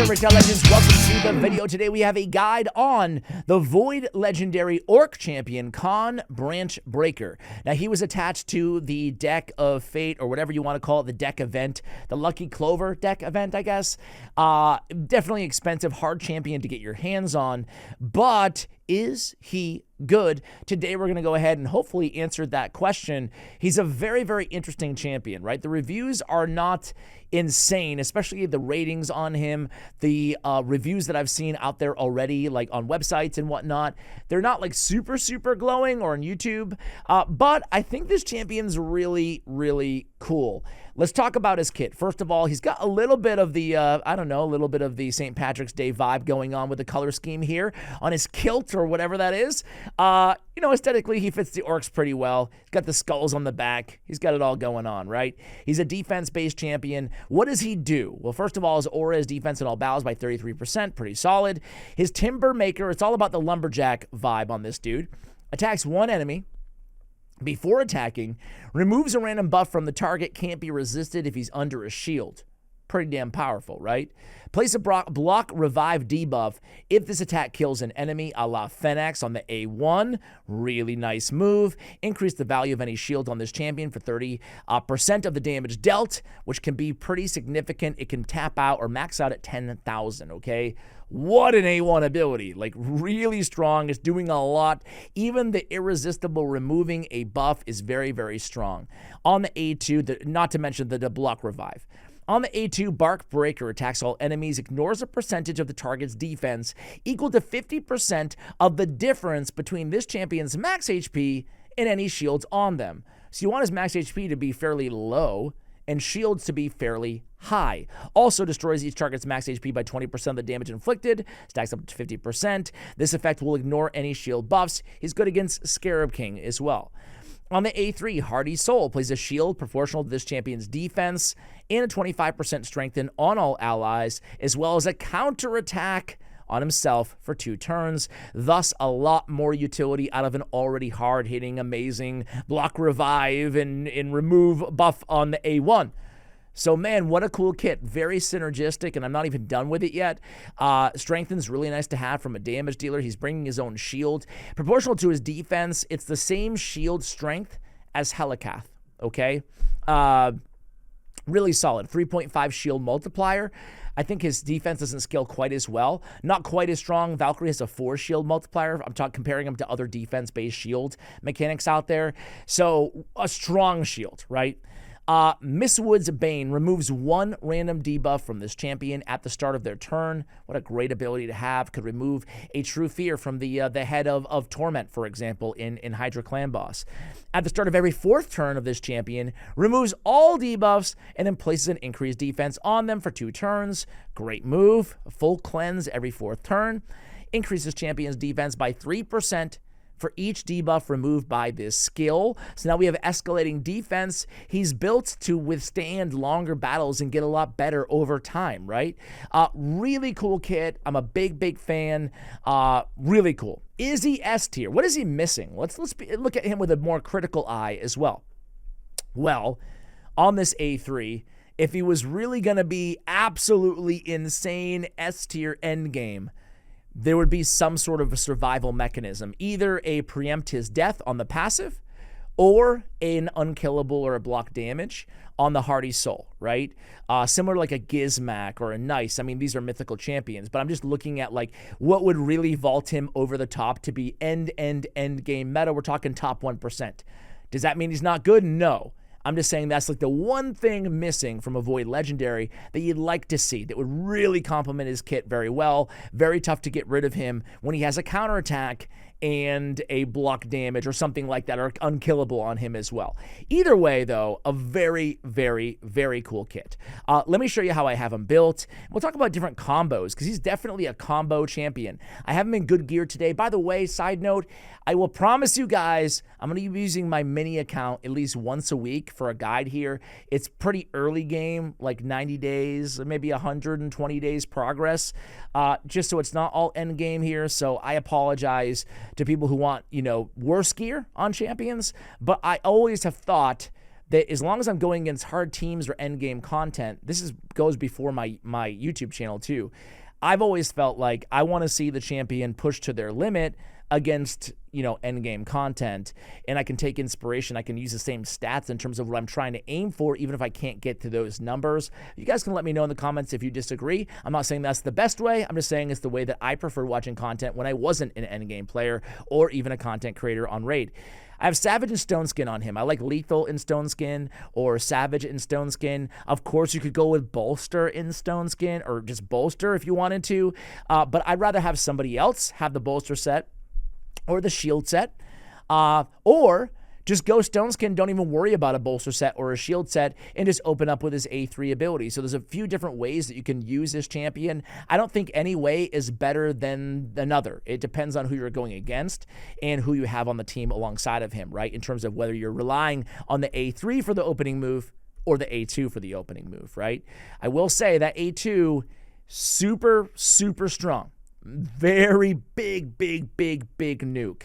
there, Retail Legends? Welcome to the video. Today we have a guide on the Void Legendary Orc Champion, Kawn Branchbreaker. Now, he was attached to the Deck of Fate, or whatever you want to call it, the deck event, the Lucky Clover deck event, I guess. Definitely expensive, hard champion to get your hands on, but is he good? Today we're going to go ahead and hopefully answer that question. He's a very, very interesting champion, right? The reviews are not insane, especially the ratings on him. The reviews that I've seen out there already, like on websites and whatnot, they're not like super, super glowing, or on YouTube, but I think this champion's really, really cool. Let's talk about his kit. First of all, he's got a little bit of the, I don't know, a little bit of the St. Patrick's Day vibe going on with the color scheme here on his kilt or whatever that is. You know, aesthetically, he fits the orcs pretty well. He's got the skulls on the back. He's got it all going on, right? He's a defense-based champion. What does he do? Well, first of all, his aura is defense in all battles by 33%, pretty solid. His Timber Maker, it's all about the lumberjack vibe on this dude. Attacks one enemy before attacking, removes a random buff from the target, can't be resisted if he's under a shield. Pretty damn powerful, right? Place a block revive debuff if this attack kills an enemy, a la Phoenix on the A1. Really nice move. Increase the value of any shield on this champion for 30% of the damage dealt, which can be pretty significant. It can tap out or max out at 10,000, okay? What an A1 ability. Like, really strong. It's doing a lot. Even the irresistible removing a buff is very, very strong. On the A2, not to mention the block revive. On the A2, Brandbreaker attacks all enemies, ignores a percentage of the target's defense equal to 50% of the difference between this champion's max HP and any shields on them. So you want his max HP to be fairly low and shields to be fairly high. Also destroys each target's max HP by 20% of the damage inflicted, stacks up to 50%. This effect will ignore any shield buffs. He's good against Scarab King as well. On the A3, Hardy Soul plays a shield proportional to this champion's defense and a 25% strengthen on all allies, as well as a counterattack on himself for 2 turns. Thus, a lot more utility out of an already hard-hitting, amazing block revive and remove buff on the A1. So, man, what a cool kit. Very synergistic, and I'm not even done with it yet. Strengthen's really nice to have from a damage dealer. He's bringing his own shield. Proportional to his defense, it's the same shield strength as Helikath, okay? Really solid. 3.5 shield multiplier. I think his defense doesn't scale quite as well. Not quite as strong. Valkyrie has a 4 shield multiplier. I'm comparing him to other defense-based shield mechanics out there. So, a strong shield, right? Mistwood's Bane removes 1 random debuff from this champion at the start of their turn. What a great ability to have. Could remove a True Fear from the head of Torment, for example, in Hydra Clan Boss. At the start of every 4th turn of this champion, removes all debuffs and then places an increased defense on them for 2 turns. Great move. A full cleanse every 4th turn. Increases champion's defense by 3% for each debuff removed by this skill. So now we have escalating defense. He's built to withstand longer battles and get a lot better over time, right? Really cool kit. I'm a big, big fan. Really cool. Is he S tier? What is he missing? Let's look at him with a more critical eye as well. Well, on this A3, if he was really going to be absolutely insane S tier endgame, there would be some sort of a survival mechanism, either a preempt his death on the passive or an unkillable or a block damage on the Hardy Soul, right? Similar like a Gizmak or a Nice. I mean, these are mythical champions, but I'm just looking at like what would really vault him over the top to be end game meta. We're talking top 1%. Does that mean he's not good? No. I'm just saying that's like the one thing missing from a Void Legendary that you'd like to see that would really complement his kit very well. Very tough to get rid of him when he has a counterattack and a block damage or something like that, or unkillable on him as well. Either way, though, a very, very, very cool kit. Let me show you how I have him built. We'll talk about different combos, because he's definitely a combo champion. I have him in good gear today. By the way, side note, I will promise you guys, I'm going to be using my mini account at least once a week for a guide here. It's pretty early game, like 90 days, maybe 120 days progress, just so it's not all end game here. So I apologize to people who want, you know, worse gear on champions, but I always have thought that as long as I'm going against hard teams or endgame content, goes before my YouTube channel too. I've always felt like I want to see the champion push to their limit against, endgame content, and I can take inspiration. I can use the same stats in terms of what I'm trying to aim for, even if I can't get to those numbers. You guys can let me know in the comments if you disagree. I'm not saying that's the best way. I'm just saying it's the way that I preferred watching content when I wasn't an endgame player or even a content creator on Raid. I have Savage and Stone Skin on him. I like Lethal in Stone Skin or Savage in Stone Skin. Of course, you could go with Bolster in Stone Skin or just Bolster if you wanted to, but I'd rather have somebody else have the Bolster set or the shield set, or just go Stone Skin, don't even worry about a bolster set or a shield set, and just open up with his A3 ability. So there's a few different ways that you can use this champion. I don't think any way is better than another. It depends on who you're going against and who you have on the team alongside of him, right? In terms of whether you're relying on the A3 for the opening move or the A2 for the opening move, right? I will say that A2, super, super strong. Very big nuke.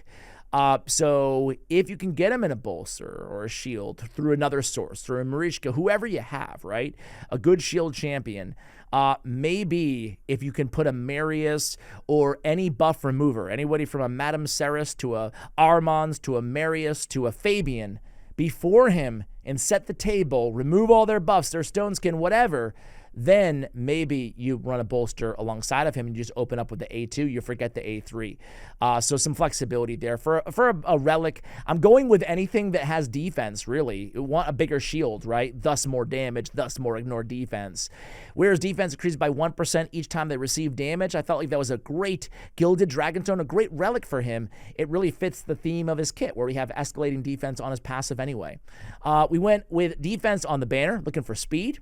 So if you can get him in a bolster or a shield through another source, through a Marishka, whoever you have, right? A good shield champion. Maybe if you can put a Marius or any buff remover, anybody from a Madame Ceres to a Armans to a Marius to a Fabian before him and set the table, remove all their buffs, their Stone Skin, whatever, then maybe you run a bolster alongside of him and you just open up with the A2. You forget the A3. So some flexibility there. For a relic, I'm going with anything that has defense, really. You want a bigger shield, right? Thus more damage, thus more ignored defense. Whereas defense increases by 1% each time they receive damage. I felt like that was a great Gilded Dragontone, a great relic for him. It really fits the theme of his kit, where we have escalating defense on his passive anyway. We went with defense on the banner, looking for speed.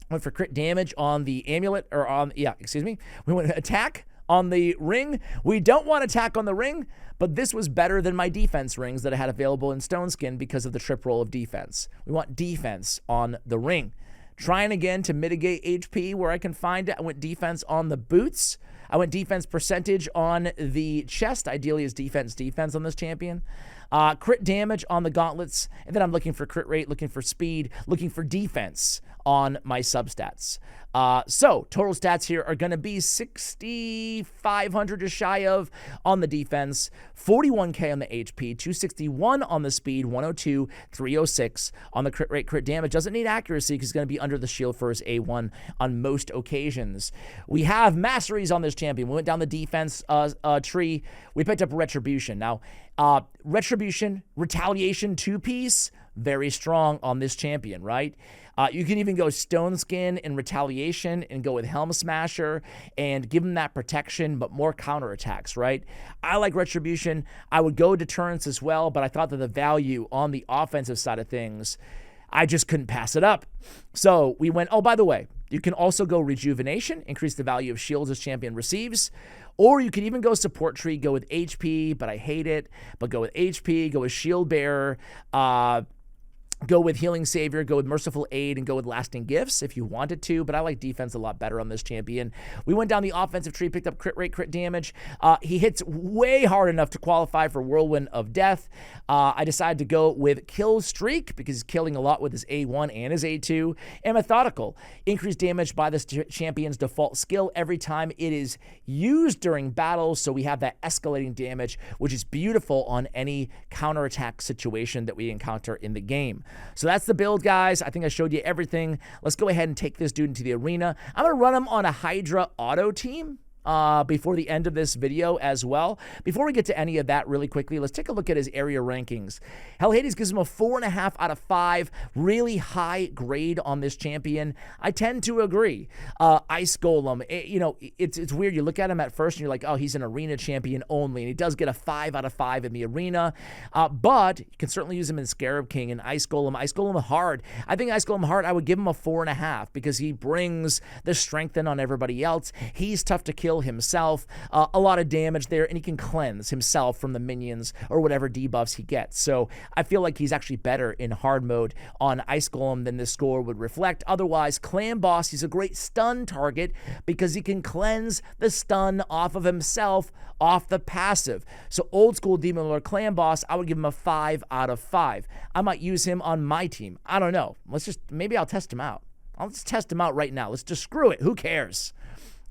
Went for crit damage on the amulet, we went attack on the ring. We don't want attack on the ring, but this was better than my defense rings that I had available in Stone Skin because of the trip roll of defense. We want defense on the ring. Trying again to mitigate HP where I can find it. I went defense on the boots. I went defense percentage on the chest. Ideally is defense on this champion. Crit damage on the gauntlets. And then I'm looking for crit rate, looking for speed, looking for defense on my substats. So total stats here are going to be 6,500 just shy of on the defense, 41k on the HP, 261 on the speed, 102, 306 on the crit rate. Crit damage doesn't need accuracy because it's going to be under the shield for his A1 on most occasions. We have Masteries on this champion. We went down the defense tree. We picked up Retribution. Now, Retribution, Retaliation 2-piece, very strong on this champion, right? You can even go Stone Skin and Retaliation and go with Helm Smasher and give him that protection, but more counterattacks, right? I like Retribution. I would go Deterrence as well, but I thought that the value on the offensive side of things, I just couldn't pass it up. So we went, oh, by the way, you can also go Rejuvenation, increase the value of shields this champion receives. Or you could even go Support Tree, go with HP, but I hate it. But go with HP, go with Shield Bearer, go with Healing Savior, go with Merciful Aid, and go with Lasting Gifts if you wanted to, but I like defense a lot better on this champion. We went down the offensive tree, picked up crit rate, crit damage. He hits way hard enough to qualify for Whirlwind of Death. I decided to go with Kill Streak because he's killing a lot with his A1 and his A2. And Methodical, increased damage by this champion's default skill every time it is used during battles, so we have that escalating damage, which is beautiful on any counterattack situation that we encounter in the game. So that's the build, guys. I think I showed you everything. Let's go ahead and take this dude into the arena. I'm going to run him on a Hydra auto team before the end of this video as well. Before we get to any of that really quickly, let's take a look at his area rankings. Hell Hades gives him a 4.5 out of 5. Really high grade on this champion. I tend to agree. Ice Golem, it's weird. You look at him at first and you're like, oh, he's an arena champion only. And he does get a 5 out of 5 in the arena. But you can certainly use him in Scarab King and Ice Golem. Ice Golem hard. I think Ice Golem hard, I would give him a 4.5 because he brings the strength in on everybody else. He's tough to kill heal himself, a lot of damage there, and he can cleanse himself from the minions or whatever debuffs he gets. So I feel like he's actually better in hard mode on Ice Golem than this score would reflect. Otherwise, Clan Boss, he's a great stun target because he can cleanse the stun off of himself off the passive. So old school Demon Lord Clan Boss, I would give him a 5 out of 5. I might use him on my team. I don't know. Maybe I'll test him out. I'll just test him out right now. Let's just screw it. Who cares?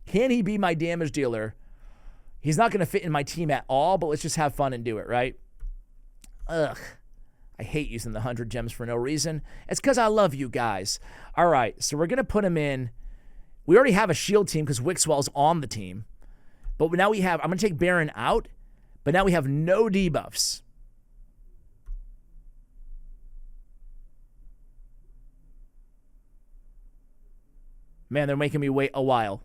Can he be my damage dealer? He's not going to fit in my team at all, but let's just have fun and do it, right? Ugh. I hate using the 100 gems for no reason. It's because I love you guys. All right, so we're going to put him in. We already have a shield team because Wixwell's on the team. But now we have, I'm going to take Baron out, but now we have no debuffs. Man, they're making me wait a while.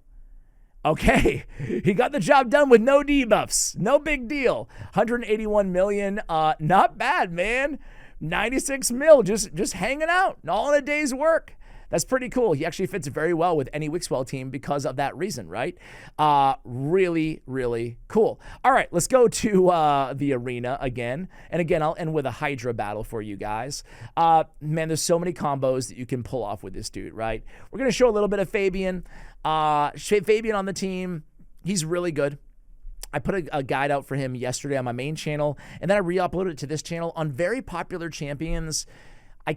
Okay, he got the job done with no debuffs. No big deal. 181 million, not bad, man. 96 mil, just hanging out, all in a day's work. That's pretty cool. He actually fits very well with any Wixwell team because of that reason, right? Really, really cool. All right, let's go to the arena again. And again, I'll end with a Hydra battle for you guys. Man, there's so many combos that you can pull off with this dude, right? We're going to show a little bit of Fabian. Fabian on the team, he's really good. I put a guide out for him yesterday on my main channel, and then I re-uploaded it to this channel on very popular champions.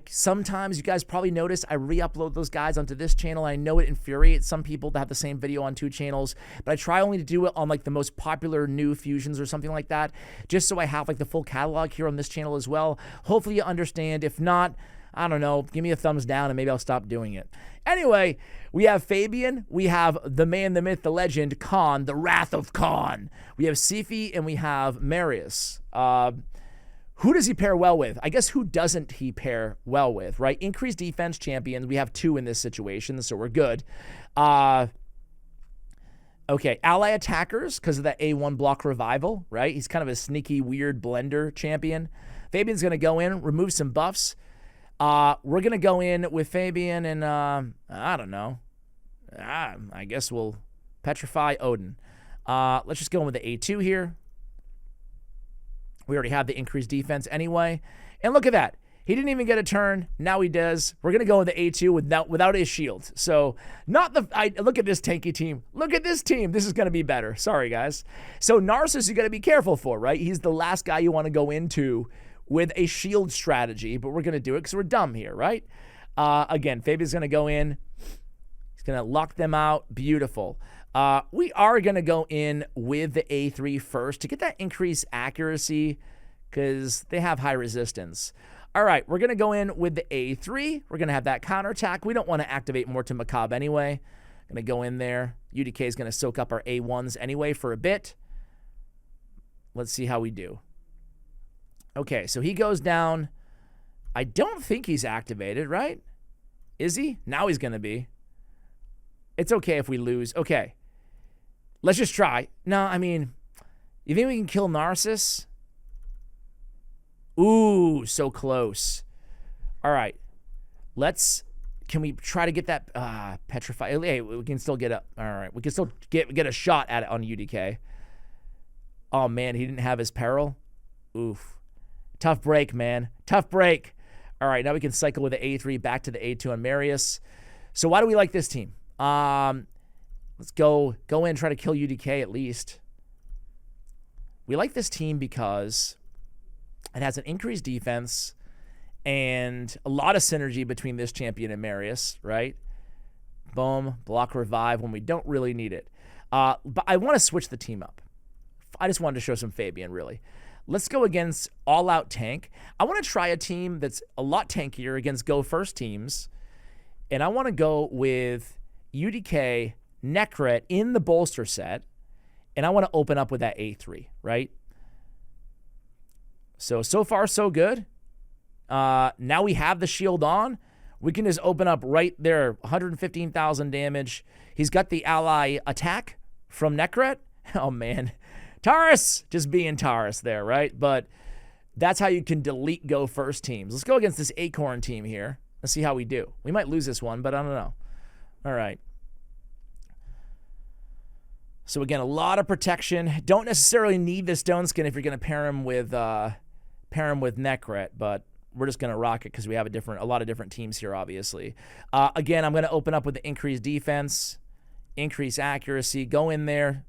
Sometimes, you guys probably notice, I re-upload those guys onto this channel. I know it infuriates some people to have the same video on 2 channels, but I try only to do it on like the most popular new fusions or something like that, just so I have like the full catalog here on this channel as well. Hopefully you understand. If not, I don't know, give me a thumbs down and maybe I'll stop doing it. Anyway, we have Fabian, we have the man, the myth, the legend, Kawn, the Wrath of Kawn. We have Sifi, and we have Marius. Who does he pair well with? I guess who doesn't he pair well with, right? Increased defense champions. We have 2 in this situation, so we're good. Okay, ally attackers because of that A1 block revival, right? He's kind of a sneaky, weird blender champion. Fabian's going to go in, remove some buffs. We're going to go in with Fabian and, I don't know. I guess we'll petrify Odin. Let's just go in with the A2 here. We already have the increased defense anyway. And look at that. He didn't even get a turn. Now he does. We're going to go with the A2 without his shield. So look at this tanky team. Look at this team. This is going to be better. Sorry, guys. So Narcissus you got to be careful for, right? He's the last guy you want to go into with a shield strategy, but we're going to do it because we're dumb here, right? Again, Fabian's going to go in. He's going to lock them out. Beautiful. We are going to go in with the A3 first to get that increased accuracy because they have high resistance. All right, we're going to go in with the A3. We're going to have that counterattack. We don't want to activate more to Macabre anyway. Going to go in there. UDK is going to soak up our A1s anyway for a bit. Let's see how we do. Okay, so he goes down. I don't think he's activated, right? Is he? Now he's going to be. It's okay if we lose. Okay. Let's just try. No, I mean, you think we can kill Narcissus? Ooh, so close. All right. Can we try to get that petrify? Hey, we can still get up. All right. We can still get a shot at it on UDK. Oh, man, he didn't have his peril. Oof. Tough break, man. Tough break. All right, now we can cycle with the A3 back to the A2 on Marius. So why do we like this team? Let's go in and try to kill UDK at least. We like this team because it has an increased defense and a lot of synergy between this champion and Marius, right? Boom, block revive when we don't really need it. But I want to switch the team up. I just wanted to show some Fabian, really. Let's go against all-out tank. I want to try a team that's a lot tankier against go-first teams. And I want to go with UDK, Necret in the bolster set, and I want to open up with that A3, right? So far, so good. Now we have the shield on. We can just open up right there, 115,000 damage. He's got the ally attack from Necret. Oh, man. Taurus, just being Taurus there, right? But that's how you can delete go first teams. Let's go against this Acorn team here. Let's see how we do. We might lose this one, but I don't know. All right. So again, a lot of protection. Don't necessarily need the stone skin if you're going to pair him with Nekret, but we're just going to rock it because we have a lot of different teams here, obviously. Again, I'm going to open up with the increased defense, increase accuracy, go in there,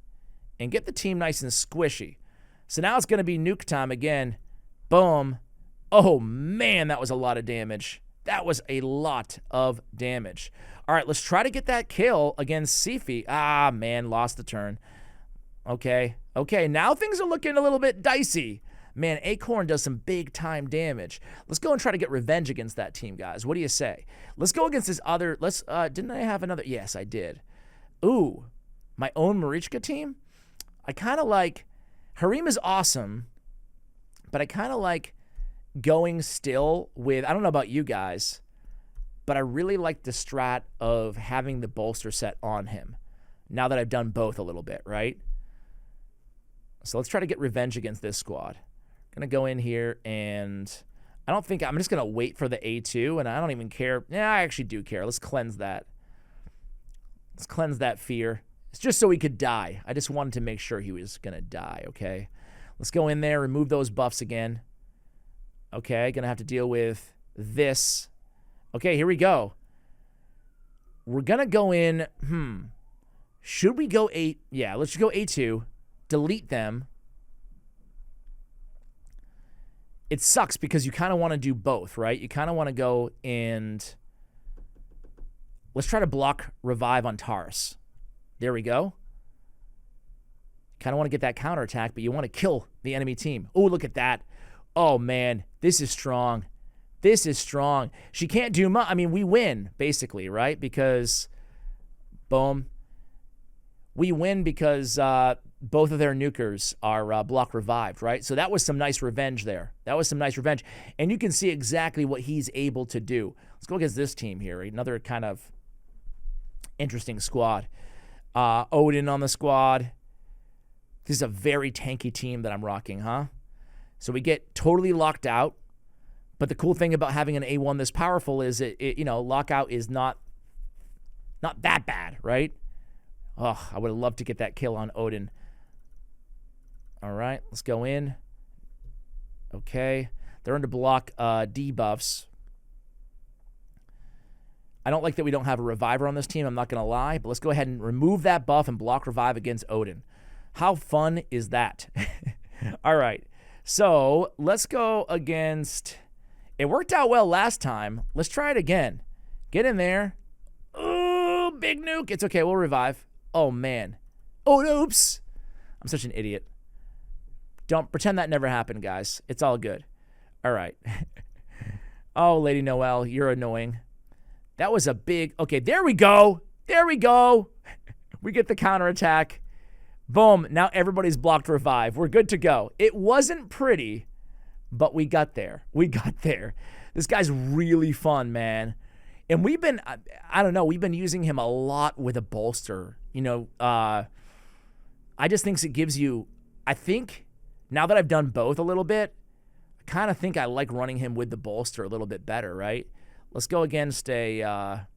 and get the team nice and squishy. So now it's going to be nuke time again. Boom. Oh, man, that was a lot of damage. That was a lot of damage. All right, let's try to get that kill against Sifi. Ah, man, lost the turn. Okay, now things are looking a little bit dicey. Man, Acorn does some big-time damage. Let's go and try to get revenge against that team, guys. What do you say? Let's go against this other... didn't I have another... Yes, I did. Ooh, my own Marichka team? I kind of like... Harim is awesome, but I kind of like going still with... I don't know about you guys, but I really like the strat of having the bolster set on him now that I've done both a little bit, right? So let's try to get revenge against this squad. Going to go in here, and I don't think... I'm just going to wait for the A2, and I don't even care. Yeah, I actually do care. Let's cleanse that. Let's cleanse that fear. It's just so he could die. I just wanted to make sure he was going to die, okay? Let's go in there, remove those buffs again. Okay, going to have to deal with this. Okay, here we go. We're going to go in... Should we go 8? Yeah, let's go A2. Delete them. It sucks because you kind of want to do both, right? You kind of want to go and... Let's try to block revive on Taurus. There we go. Kind of want to get that counterattack, but you want to kill the enemy team. Oh, look at that. Oh, man. This is strong. This is strong. She can't do much. I mean, we win, basically, right? Because, boom. We win because both of their nukers are block revived, right? So that was some nice revenge there. That was some nice revenge. And you can see exactly what he's able to do. Let's go against this team here. Another kind of interesting squad. Odin on the squad. This is a very tanky team that I'm rocking, huh? So we get totally locked out. But the cool thing about having an A1 this powerful is lockout is not that bad, right? Oh, I would have loved to get that kill on Odin. All right, let's go in. Okay. They're under block debuffs. I don't like that we don't have a reviver on this team, I'm not going to lie, but let's go ahead and remove that buff and block revive against Odin. How fun is that? All right, so let's go against... It worked out well last time. Let's try it again. Get in there. Oh, big nuke. It's okay, we'll revive. Oh, man. Oh, oops. I'm such an idiot. Don't pretend that never happened, guys. It's all good. All right. Oh, Lady Noelle, you're annoying. That was a big... Okay, there we go. There we go. We get the counterattack. Boom. Now everybody's blocked revive. We're good to go. It wasn't pretty, but we got there. We got there. This guy's really fun, man. And we've been... I don't know. We've been using him a lot with a bolster. You know, I just think it gives you... I think, now that I've done both a little bit, I kind of think I like running him with the bolster a little bit better, right? Let's go against a, I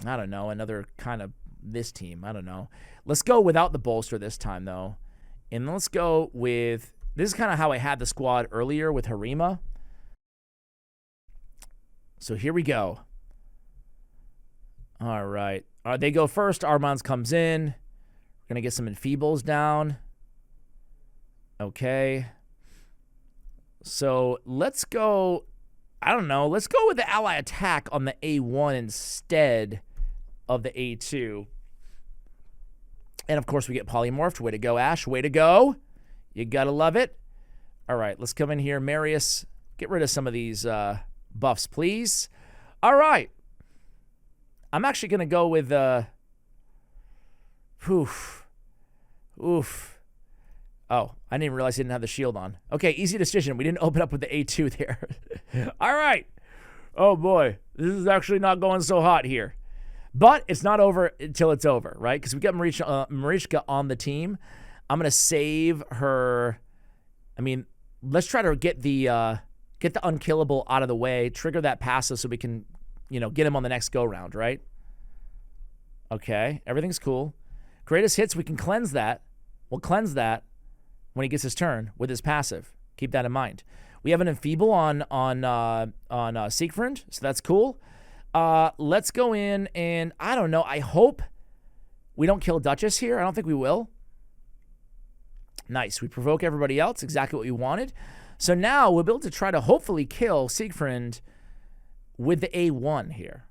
don't know, another kind of this team. I don't know. Let's go without the bolster this time, though. And let's go with... This is kind of how I had the squad earlier with Harima. So here we go. All right. They go first. Armands comes in. We're going to get some enfeebles down. Okay. So let's go... I don't know. Let's go with the ally attack on the A1 instead of the A2. And, of course, we get polymorphed. Way to go, Ash. Way to go. You got to love it. All right, let's come in here. Marius, get rid of some of these buffs, please. All right. I'm actually going to go with... Oof. Oh, I didn't even realize he didn't have the shield on. Okay, easy decision. We didn't open up with the A2 there. All right. Oh, boy. This is actually not going so hot here. But it's not over until it's over, right? Because we got Marichka on the team. I'm going to save her. I mean, let's try to get the unkillable out of the way, trigger that passive so we can, get him on the next go-round, right? Okay, everything's cool. Greatest hits, we can cleanse that. We'll cleanse that when he gets his turn with his passive. Keep that in mind. We have an Enfeeble on Siegfried, so that's cool. Let's go in and, I don't know, I hope we don't kill Duchess here. I don't think we will. Nice. We provoke everybody else. Exactly what we wanted. So now we'll be able to try to hopefully kill Siegfried with the A1 here.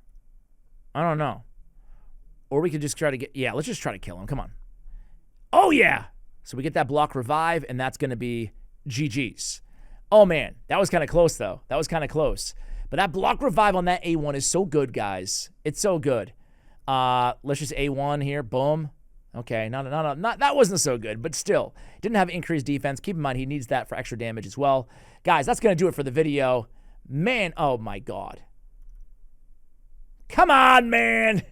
I don't know. Or we could just try to get... Yeah, let's just try to kill him. Come on. Oh, yeah. So we get that block revive, and that's going to be GG's. Oh, man. That was kind of close, though. That was kind of close. But that block revive on that A1 is so good, guys. It's so good. Let's just A1 here. Boom. Okay. Not that wasn't so good, but still. Didn't have increased defense. Keep in mind, he needs that for extra damage as well. Guys, that's going to do it for the video. Man, oh, my God. Come on, man.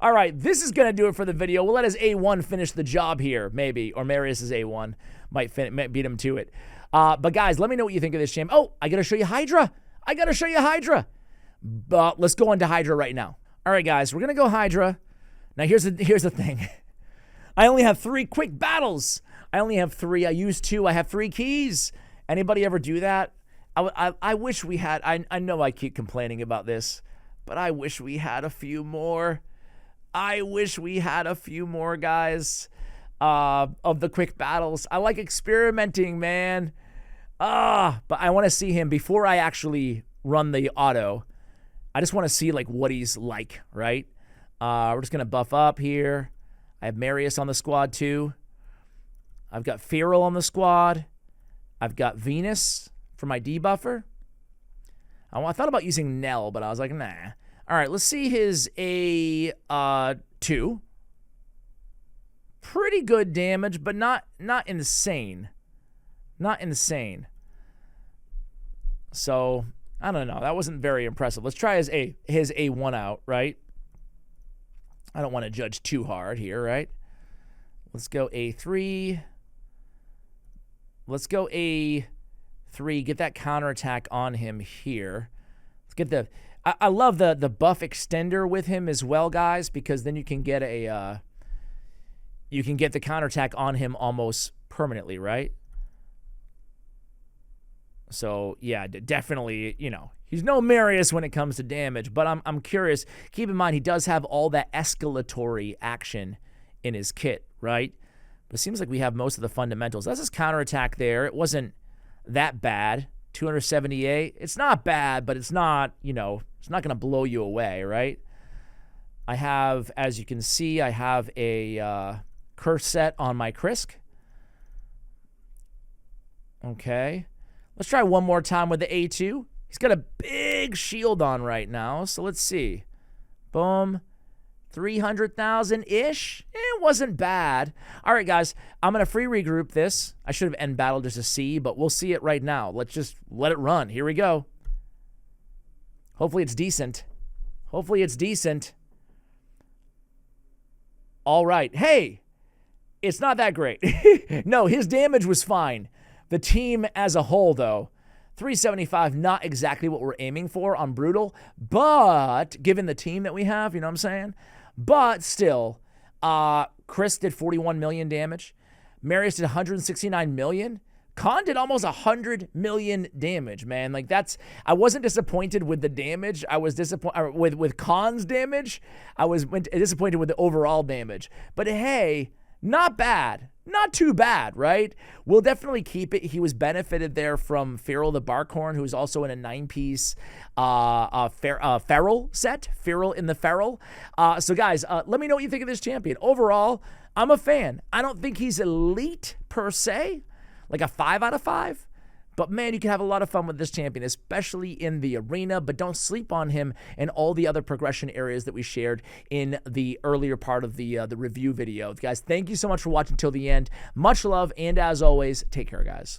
All right, this is going to do it for the video. We'll let his A1 finish the job here, maybe. Or Marius's A1 might beat him to it. But, guys, let me know what you think of this champ. Oh, I got to show you Hydra. I got to show you Hydra. But let's go into Hydra right now. All right, guys, we're going to go Hydra. Now, here's the thing. I only have 3 quick battles. I only have 3. I used 2. I have 3 keys. Anybody ever do that? I wish we had. I know I keep complaining about this, but I wish we had a few more. I wish we had a few more, guys, of the quick battles. I like experimenting, man. But I want to see him before I actually run the auto. I just want to see, like, what he's like, right? We're just going to buff up here. I have Marius on the squad, too. I've got Feral on the squad. I've got Venus for my debuffer. I thought about using Nell, but I was like, nah. All right, let's see his A2. Pretty good damage, but not insane. Not insane. So, I don't know. That wasn't very impressive. Let's try his A1 out, right? I don't want to judge too hard here, right? Let's go A3. Let's go A3. Get that counterattack on him here. Let's get the... I love the buff extender with him as well, guys, because then you can get a... you can get the counterattack on him almost permanently, right? So, yeah, definitely, you know, he's no Marius when it comes to damage, but I'm curious. Keep in mind, he does have all that escalatory action in his kit, right? But it seems like we have most of the fundamentals. That's his counterattack there. It wasn't that bad. 278. It's not bad, but it's not, you know, it's not going to blow you away, right? I have, as you can see, I have a curse set on my Krisk. Okay. Let's try one more time with the A2. He's got a big shield on right now, so let's see. Boom. 300,000-ish. It wasn't bad. All right, guys. I'm going to free regroup this. I should have end battle just to see, but we'll see it right now. Let's just let it run. Here we go. Hopefully it's decent. Hopefully it's decent. All right. Hey, it's not that great. No, his damage was fine. The team as a whole, though, 375, not exactly what we're aiming for on Brutal, but given the team that we have, you know what I'm saying? But still, Chris did 41 million damage. Marius did 169 million. Kawn did almost 100 million damage, man. Like, that's... I wasn't disappointed with the damage. I was disappointed with Kawn's damage. I was disappointed with the overall damage. But hey, not bad. Not too bad, right? We'll definitely keep it. He was benefited there from Feral the Barkhorn, who's also in a 9-piece Feral set. Feral in the Feral. So, guys, let me know what you think of this champion. Overall, I'm a fan. I don't think he's elite per se, like a 5 out of 5. But, man, you can have a lot of fun with this champion, especially in the arena. But don't sleep on him and all the other progression areas that we shared in the earlier part of the review video. Guys, thank you so much for watching till the end. Much love, and as always, take care, guys.